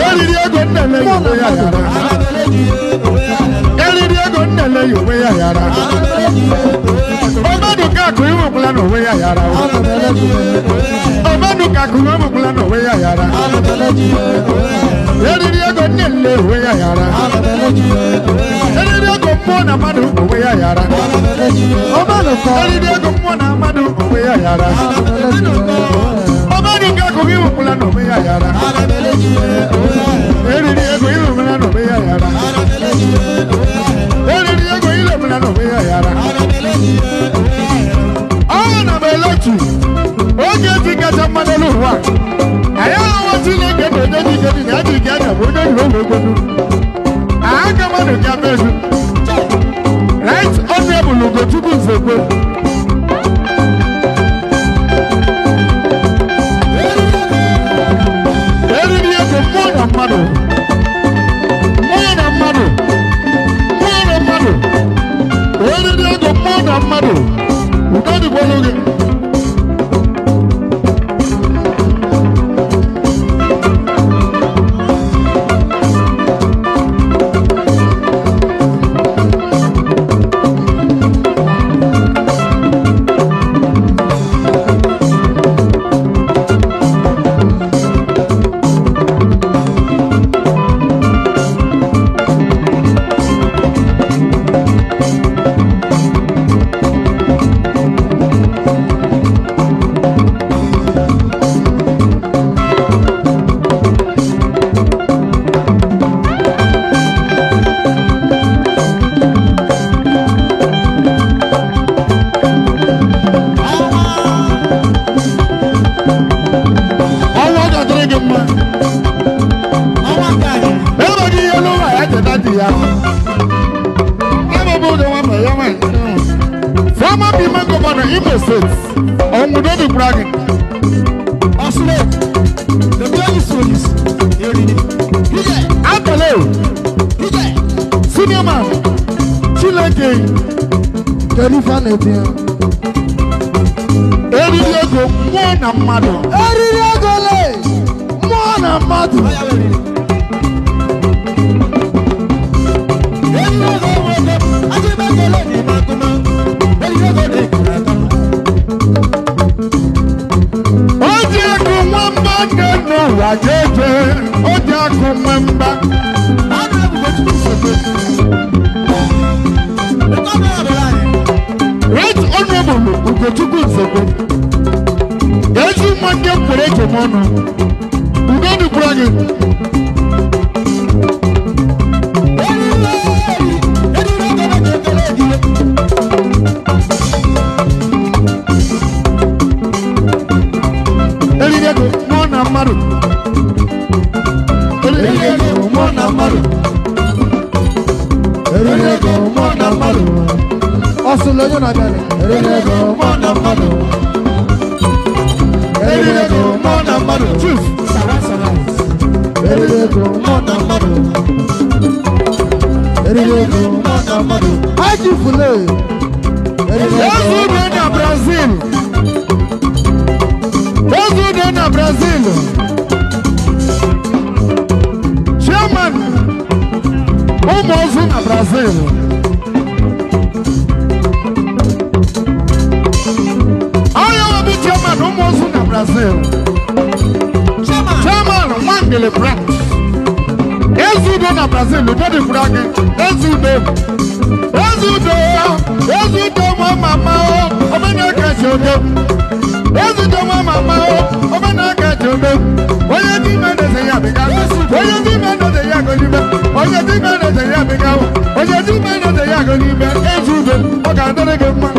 eriri ego nnele yowe ya yara eriri ego nnele yowe ya yara ọmọdụ kakụ ịmụkwụla n'onwe ya yara ọmọdụ kakụ ịmụkwụla n'onwe ya yara eriri ego nnele onwe ya yara eriri ego mmụọ na mmadụ onwe ya yara eriri ego mmụọ na mmadụ onwe ya yara ọmọdụ kakụ ịmụkwụla n'onwe ya yara eriri ego ịmụkwụla n'onwe ya yara eriri ego ịmụkwụla n'onwe ya yara ọ na m eletu oge dị kacha mmadụ n'ụwa anyị ahụhụ Chineke na onye dị ike dị na adị ike anya bụ onye nyere ụlọ ogbonu aka mmadụ ga mezu right honorable Ugochukwu Nzekwe eriri ego mmụọ na mmadụ mmụọ na mmadụ mmụọ na mmadụ eriri ego mmụọ na mmadụ udo dịkwa n'oge former Bima Governor Imo State on Mudodi bragging. Osubaba, the very stories. Apollo, senior man, Chileke, Terrifanatia, Eridiego, Mona Mado, Eridiego, Mona Mado. Rajeje, oja kumemba. Right honorable Ugochukwu Nzekwe. Yesu manje kwere jomono. Ugodi kwage. Eliego mona maru. Eliego mona maru. Eliego mona maru. Osubaba na gani. Eliego mona maru. Eliego mona maru. Chief. Eliego mona maru. Eliego mona maru. Haji Fule. Eliego na Brazil. Eliego na Brazil. Chairman. Umozu na Brazil. Chairman Umozu na Brazil. Chairman Wangele branch. Ezudo na Brazil. Ujodi kurage. Ezudo. Ezudo. Ezudo mwa mama o. Omena kachodo. Ezudo mwa mama o. Omena kachodo. Oye di mene se ya bega. Oye di mene se ya golibe. Oye di mene se ya bega. Oye di mene se ya golibe. Ezudo. Oka ndere gemma.